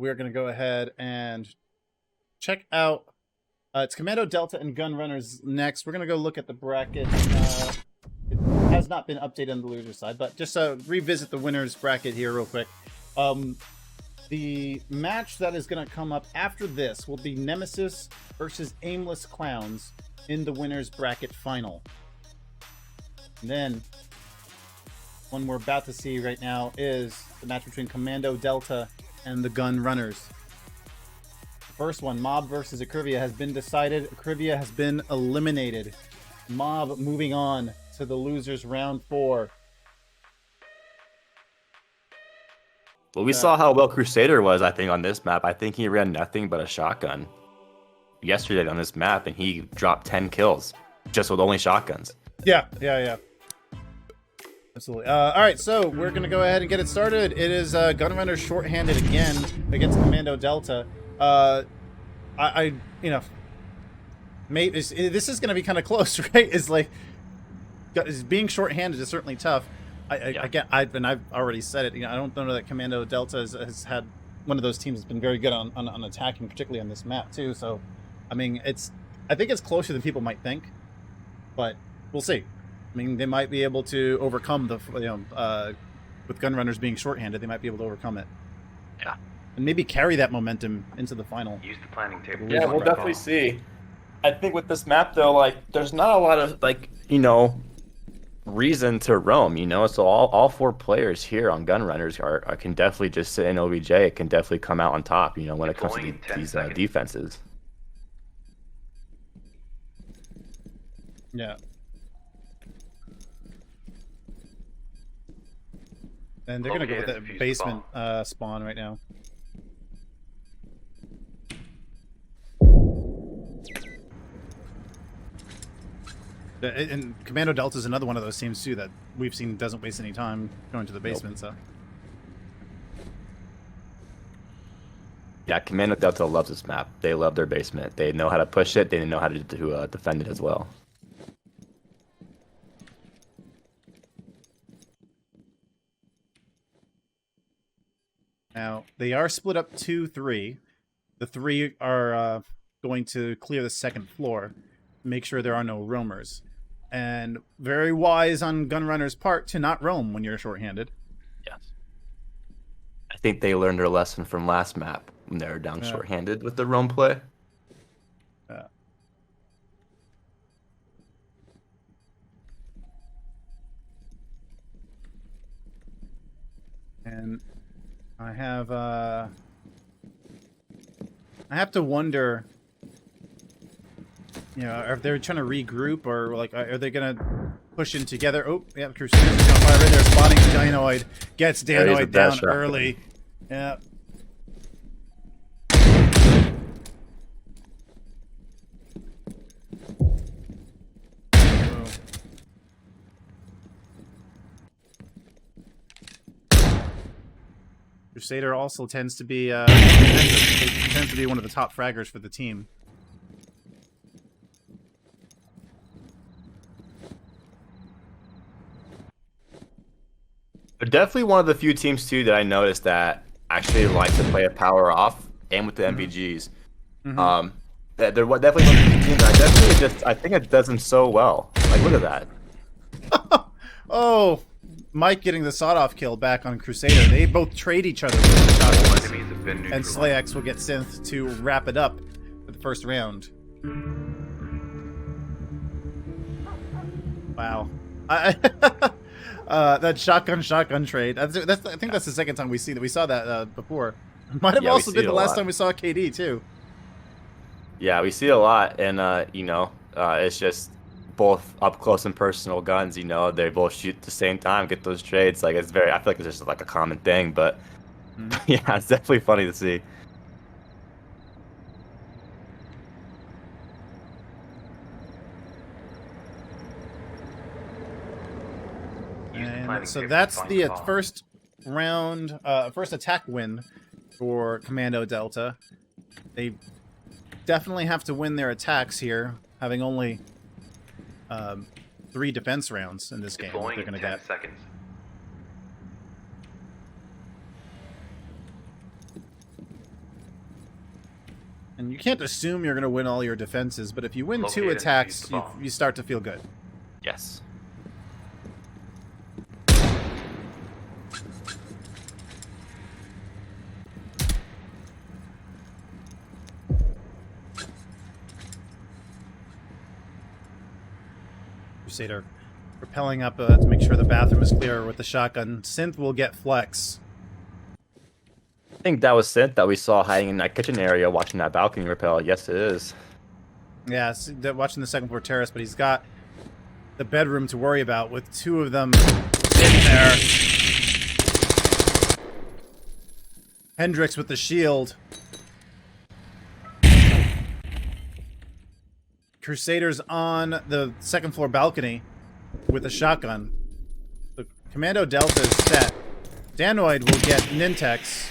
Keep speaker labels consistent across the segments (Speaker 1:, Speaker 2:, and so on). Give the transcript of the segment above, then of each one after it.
Speaker 1: we're going to go ahead and check out. It's Kommando, Delta, and Gun Runners next. We're going to go look at the bracket. It has not been updated on the loser side, but just revisit the winners bracket here real quick. The match that is going to come up after this will be Nemesis versus Aimless Clowns in the winners bracket final. And then one we're about to see right now is the match between Kommando, Delta, and the Gun Runners. The first one, Mob versus Akrivia, has been decided. Akrivia has been eliminated. Mob moving on to the losers round 4.
Speaker 2: Well, we saw how well Crusader was, I think, on this map. I think he ran nothing but a shotgun yesterday on this map, and he dropped 10 kills just with only shotguns.
Speaker 1: Yeah. Absolutely. All right, so we're going to go ahead and get it started. It is Gunrunner shorthanded again against Kommando Delta. Maybe this is going to be kind of close, right? It's like being shorthanded is certainly tough. I've already said it. I don't know that Kommando Delta has had one of those teams that's been very good on attacking, particularly on this map too. So, I mean, I think it's closer than people might think, but we'll see. I mean, they might be able to overcome with Gun Runners being shorthanded, they might be able to overcome it.
Speaker 2: Yeah,
Speaker 1: and maybe carry that momentum into the final.
Speaker 3: Use the planning table.
Speaker 2: Yeah, we'll definitely see. I think with this map though, like, there's not a lot of reason to roam, so all 4 players here on Gun Runners can definitely just sit in OBJ. It can definitely come out on top, when it comes to these defenses.
Speaker 1: Yeah. And they're going to go with that basement spawn right now. And Kommando Delta is another one of those teams too that we've seen doesn't waste any time going to the basement. Nope. So
Speaker 2: yeah, Kommando Delta loves this map. They love their basement. They know how to push it. They know how to defend it as well.
Speaker 1: Now they are split up 2-3. The 3 are going to clear the second floor, make sure there are no roamers. And very wise on Gun Runner's part to not roam when you're shorthanded.
Speaker 2: Yes. I think they learned their lesson from last map when they were down shorthanded with the roam play.
Speaker 1: Yeah. And I have to wonder, if they're trying to regroup or are they gonna push in together? Oh, yeah, Crusader's gonna fire right there, spotting Danoid, gets Danoid down early. Yeah. Crusader also tends to be one of the top fraggers for the team.
Speaker 2: They're definitely one of the few teams too that I noticed that actually like to play a power off and with the MVGs. Mm-hmm. They're definitely one of the teams. I think it does them so well. Like, look at that.
Speaker 1: Oh, Mike getting the sawed-off kill back on Crusader. They both trade each other with the shotguns, and SlaYx will get Synth to wrap it up for the first round. Wow. That shotgun trade. I think that's the second time we see that. We saw that before. Might have also been the last time we saw KD too.
Speaker 2: Yeah, we see it a lot, and it's just both up close and personal guns. They both shoot at the same time, get those trades. Like, I feel like it's just like a common thing, but yeah, it's definitely funny to see.
Speaker 1: And so that's the first round, first attack win for Kommando Delta. They definitely have to win their attacks here, having only 3 defense rounds in this game. They're going to get.
Speaker 3: Seconds.
Speaker 1: And you can't assume you're going to win all your defenses, but if you win 2
Speaker 3: Located,
Speaker 1: attacks,
Speaker 3: use the bomb.
Speaker 1: you start to feel good.
Speaker 2: Yes.
Speaker 1: Crusader propelling up to make sure the bathroom is clear with the shotgun. Synth will get flex.
Speaker 2: I think that was Synth that we saw hiding in that kitchen area watching that balcony rappel. Yes, it is.
Speaker 1: Yeah, watching the second floor terrace, but he's got the bedroom to worry about with 2 of them in there. Hendrix with the shield. Crusaders on the second floor balcony with a shotgun. The Kommando Delta is set. Danoid will get Nintex.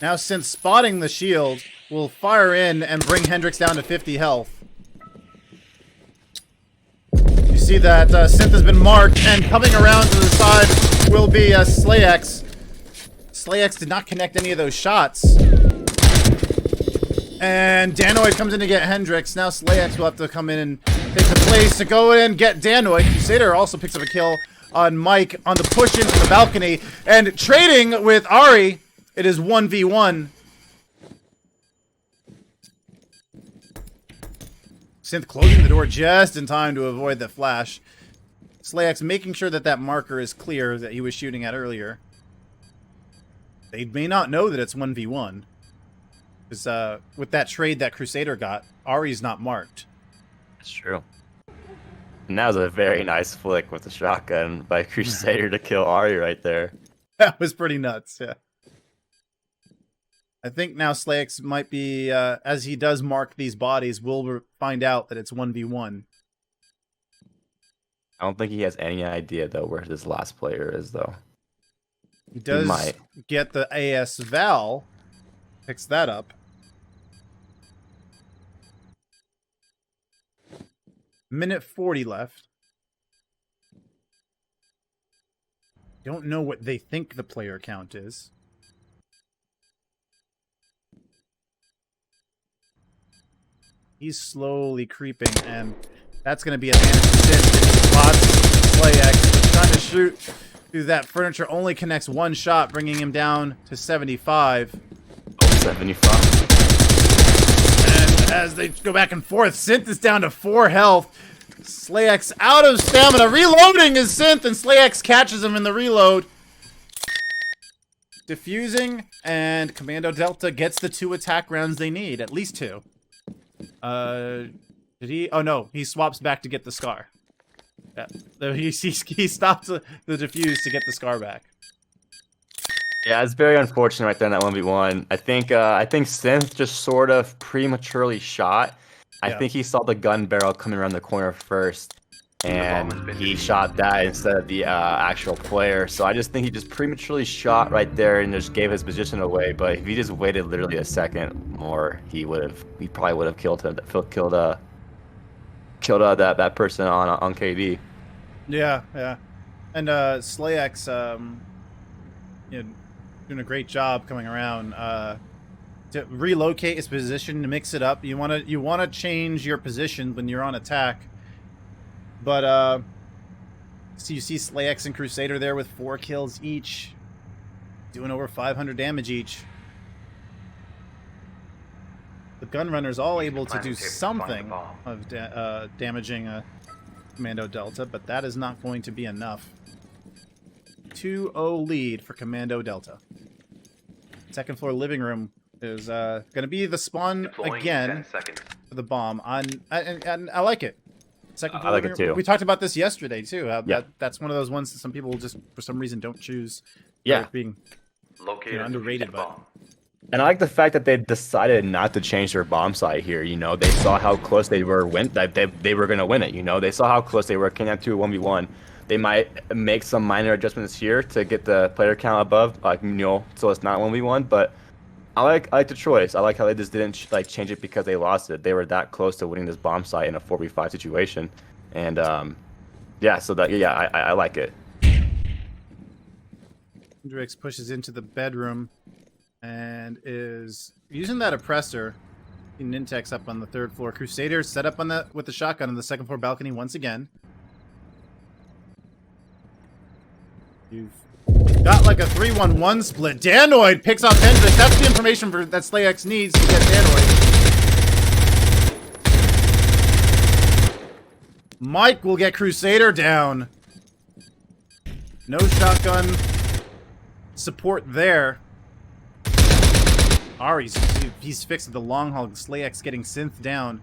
Speaker 1: Now, since spotting the shield, will fire in and bring Hendrix down to 50 health. You see that Synth has been marked, and coming around to the side will be SlaYx. SlaYx did not connect any of those shots. And Danoid comes in to get Hendrix. Now SlaYx will have to come in and take the place to go in and get Danoid. Crusader also picks up a kill on Mike on the push-in from the balcony. And trading with Ari, it is 1v1. Synth closing the door just in time to avoid the flash. SlaYx making sure that that marker is clear that he was shooting at earlier. They may not know that it's 1v1. Because with that trade that Crusader got, Ari's not marked.
Speaker 2: That's true. And that was a very nice flick with the shotgun by Crusader to kill Ari right there.
Speaker 1: That was pretty nuts, yeah. I think now SlaYx might be, as he does mark these bodies, we'll find out that it's 1v1.
Speaker 2: I don't think he has any idea, though, where this last player is, though.
Speaker 1: He does get the AS Val. Picks that up. Minute 40 left. Don't know what they think the player count is. He's slowly creeping, and that's going to be advantage to Synth. Lots SlaYx trying to shoot through that furniture. Only connects 1 shot, bringing him down to 75.
Speaker 2: 75.
Speaker 1: And as they go back and forth, Synth is down to 4 health. SlaYx out of stamina. Reloading is Synth, and SlaYx catches him in the reload. Diffusing, and Kommando Delta gets the 2 attack rounds they need. At least 2. Did he? Oh no, he swaps back to get the scar. Yeah, he stops the diffuse to get the scar back.
Speaker 2: Yeah, it's very unfortunate right there in that 1v1. I think Synth just sort of prematurely shot. I think he saw the gun barrel coming around the corner first, and he shot that instead of the actual player. So I just think he just prematurely shot right there and just gave his position away. But if he just waited literally a second more, he probably would have killed that person on KD.
Speaker 1: Yeah, yeah, and SlaYx, doing a great job coming around to relocate his position, to mix it up. You want to change your position when you're on attack, but so you see SlaYx and Crusader there with 4 kills each, doing over 500 damage each. The Gunrunners all able to do something of damaging Kommando Delta, but that is not going to be enough. 2-0 lead for Kommando Delta. Second floor living room is going to be the spawn again for the bomb. And I like it. Second floor
Speaker 2: I like
Speaker 1: living
Speaker 2: it too.
Speaker 1: room. We talked about this yesterday too.
Speaker 2: Yeah.
Speaker 1: That's one of those ones that some people just for some reason don't choose.
Speaker 2: Yeah.
Speaker 1: Being underrated, but.
Speaker 2: And I like the fact that they decided not to change their bomb site here. You know, they saw how close they were they were going to win it. You know, they saw how close they were coming up to a 1v1. They might make some minor adjustments here to get the player count above, so it's not 1v1. But I like the choice. I like how they just didn't change it because they lost it. They were that close to winning this bomb site in a 4v5 situation, and I like it.
Speaker 1: Hendrix pushes into the bedroom, and is using that oppressor. Nintex up on the 3rd floor. Crusaders set up on the with the shotgun on the 2nd floor balcony once again. You've got like a 3-1-1 split. Danoid picks off Hendrix. That's the information that SlaYx needs to get Danoid. Mike will get Crusader down. No shotgun support there. Ari's he's fixed the long haul. SlaYx getting Synth down.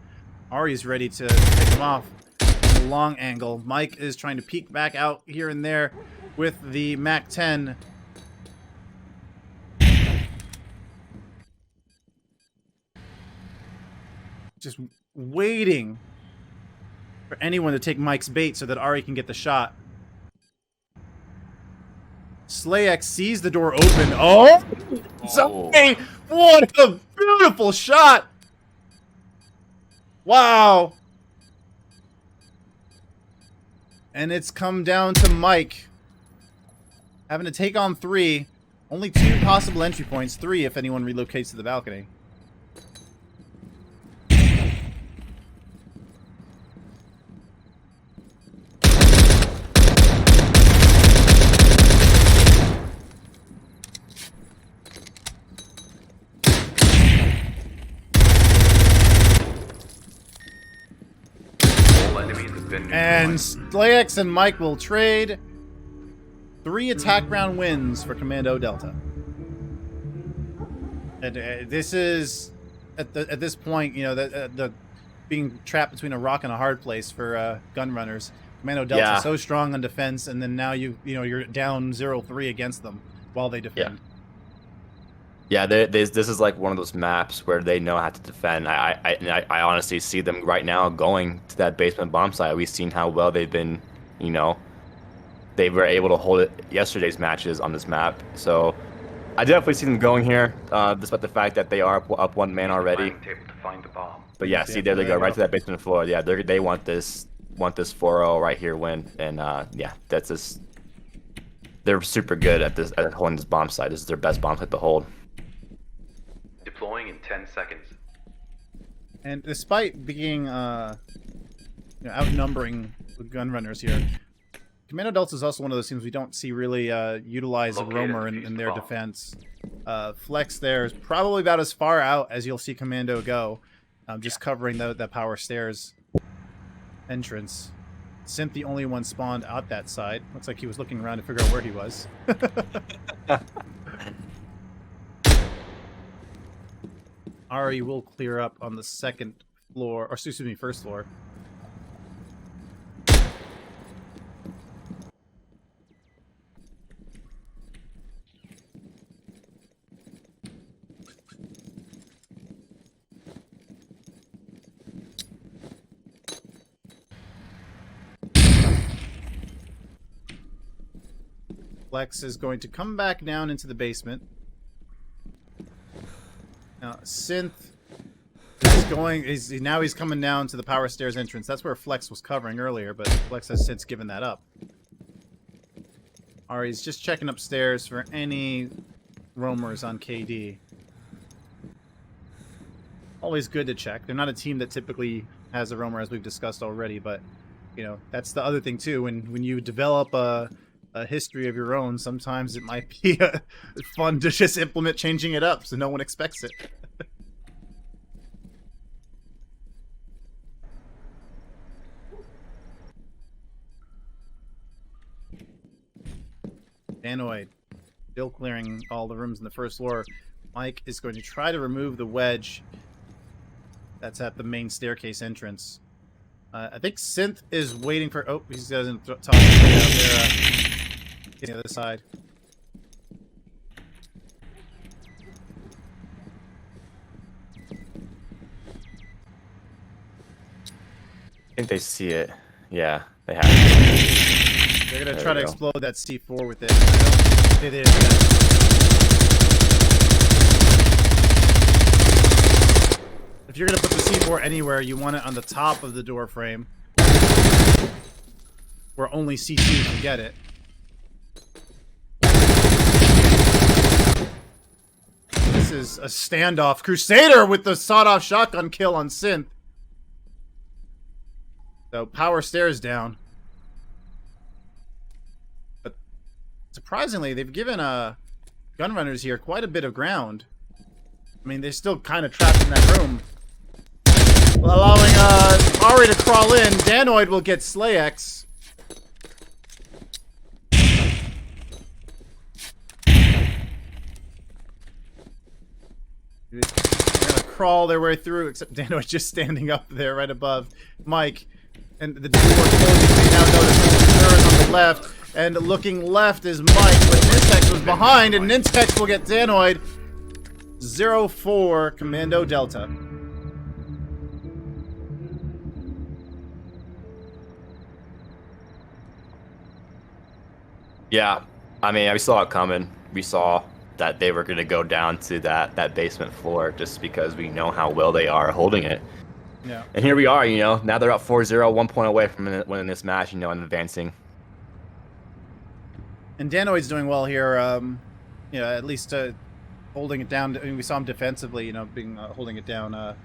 Speaker 1: Ari's ready to pick him off. The long angle. Mike is trying to peek back out here and there with the MAC-10. Just waiting for anyone to take Mike's bait so that Ari can get the shot. SlaYx sees the door open. Oh! Something! What a beautiful shot! Wow! And it's come down to Mike having to take on 3. Only 2 possible entry points. 3 if anyone relocates to the balcony. And SlaYx and Mike will trade 3 attack round wins for Kommando Delta. And this is at this point, you know, the being trapped between a rock and a hard place for gun runners. Kommando Delta is so strong on defense, and then now you're down 0-3 against them while they defend.
Speaker 2: Yeah, this is like one of those maps where they know how to defend. I honestly see them right now going to that basement bomb site. We've seen how well they've been, you know, they were able to hold it yesterday's matches on this map. So I definitely see them going here, despite the fact that they are up 1 man already. But yeah, see, there they go, right to that basement floor. Yeah, they want this 4-0 right here win, and yeah, that's just, they're super good at holding this bomb site. This is their best bomb site to hold.
Speaker 3: Deploying in 10 seconds.
Speaker 1: And despite being outnumbering the gun runners here, Kommando Delta is also one of those teams we don't see really utilize a roamer in their defense. Flex there is probably about as far out as you'll see Kommando go, just covering the power stairs entrance. Synth the only one spawned out that side. Looks like he was looking around to figure out where he was. Ari will clear up on the 2nd floor, or excuse me, 1st floor. Flex is going to come back down into the basement. Now, Synth is going. Now he's coming down to the power stairs entrance. That's where Flex was covering earlier, but Flex has since given that up. Ari's just checking upstairs for any roamers on KD. Always good to check. They're not a team that typically has a roamer, as we've discussed already, but you know, that's the other thing too. When you develop a history of your own, sometimes it might be fun to just implement changing it up so no one expects it. Danoid still clearing all the rooms in the 1st floor. Mike is going to try to remove the wedge that's at the main staircase entrance. I think Synth is waiting for... Oh, he doesn't talk out there. The other side.
Speaker 2: I think they see it. Yeah, they have it.
Speaker 1: They're going to try to explode that C4 with it. It is. If you're going to put the C4 anywhere, you want it on the top of the door frame, where only C2 can get it. this is a standoff. Crusader with the sawed-off shotgun kill on Synth. So power stairs down. But surprisingly, they've given Gunrunners here quite a bit of ground. I mean, they're still kind of trapped in that room. Allowing Ari to crawl in. Danoid will get SlaYx. They're gonna crawl their way through, except Danoid just standing up there right above Mike. And the door closing. We now notice the on the left. And looking left is Mike, but Nintex was behind, and Nintex will get Danoid. 0-4 Kommando Delta.
Speaker 2: Yeah, I mean, we saw it coming. We saw that they were going to go down to that basement floor just because we know how well they are holding it.
Speaker 1: Yeah.
Speaker 2: And here we are, you know, now they're up 4-0, 1 point away from winning this match, you know, and advancing.
Speaker 1: And Danoid's doing well here, you know, at least holding it down. I mean, we saw him defensively, you know, being holding it down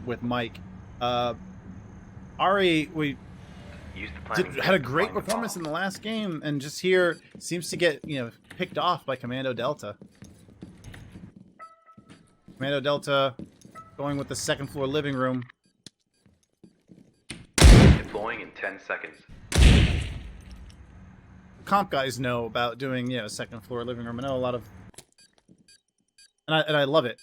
Speaker 1: with Mike. Ari, had a great performance in the last game, and just here seems to get, you know, picked off by Kommando Delta. Kommando Delta going with the second floor living room.
Speaker 3: Deploying in 10 seconds.
Speaker 1: Comp guys know about doing, you know, second floor living room. I know a lot of, and I love it.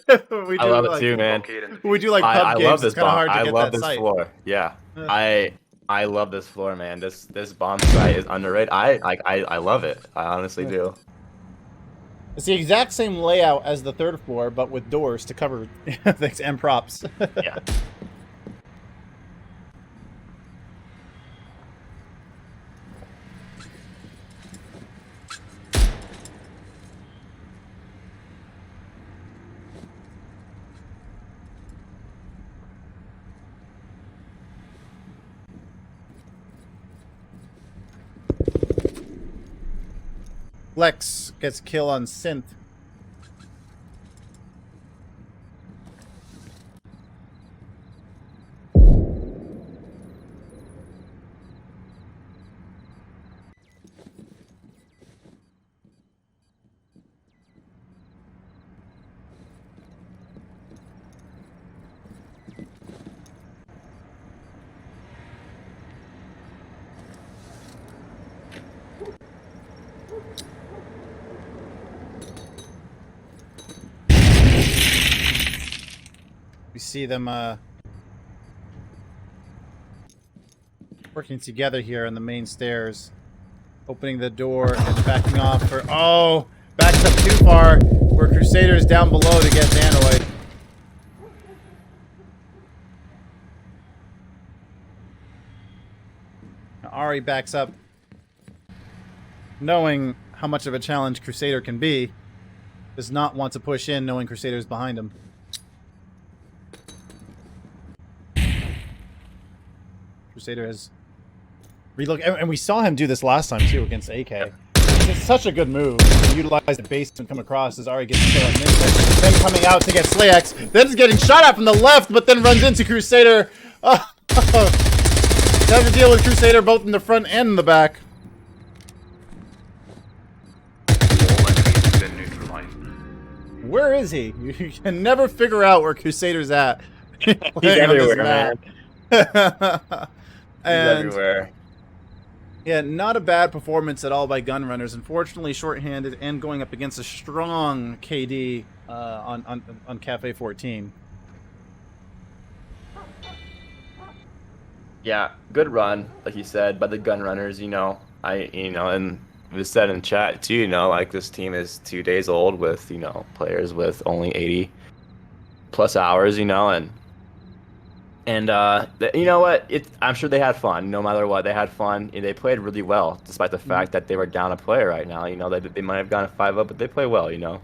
Speaker 2: I love it too, man.
Speaker 1: We do like pub
Speaker 2: I
Speaker 1: games.
Speaker 2: love this
Speaker 1: it's kind of hard to
Speaker 2: I
Speaker 1: get
Speaker 2: love
Speaker 1: that
Speaker 2: this
Speaker 1: site.
Speaker 2: floor. Yeah, I love this floor, man. This bomb site is underrated. I love it. I honestly do.
Speaker 1: It's the exact same layout as the third floor, but with doors to cover things and props.
Speaker 2: Yeah.
Speaker 1: SlaYx gets kill on Synth. We see them working together here on the main stairs, opening the door and backing off for backs up too far. Where Crusader's down below to get Danoid. Now Ari backs up, knowing how much of a challenge Crusader can be. Does not want to push in, knowing Crusader's behind him. Crusader has relook, and we saw him do this last time too against AK. It's such a good move to utilize the base and come across as Ari gets kill at Nintex, then coming out to get SlaYx, then is getting shot at from the left, but then runs into Crusader. Have to deal with Crusader both in the front and in the back.
Speaker 3: All enemies have been neutralized.
Speaker 1: Where is he? You can never figure out where Crusader's at.
Speaker 2: He's everywhere, man. He's
Speaker 1: And
Speaker 2: everywhere.
Speaker 1: yeah, not a bad performance at all by Gunrunners. Unfortunately, shorthanded and going up against a strong KD on Cafe 14.
Speaker 2: Yeah, good run, like you said, by the Gunrunners. You know, and it was said in chat too. You know, like this team is 2 days old with players with only 80+ hours. You know, and you know what? I'm sure they had fun. No matter what, they had fun. And they played really well, despite the fact that they were down a player right now. You know, they might have gone 5-up, but they play well. You know.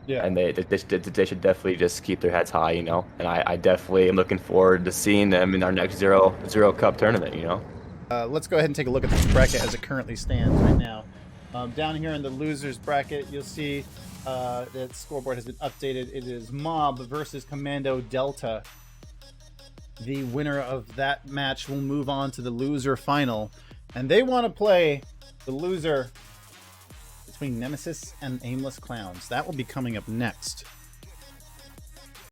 Speaker 1: Yeah.
Speaker 2: And they should definitely just keep their heads high. You know. And I definitely am looking forward to seeing them in our next zero cup tournament. You know.
Speaker 1: Let's go ahead and take a look at the bracket as it currently stands right now. Down here in the losers bracket, you'll see that scoreboard has been updated. It is Mob versus Kommando Delta. The winner of that match will move on to the loser final, and they want to play the loser between Nemesis and Aimless Clowns. That will be coming up next.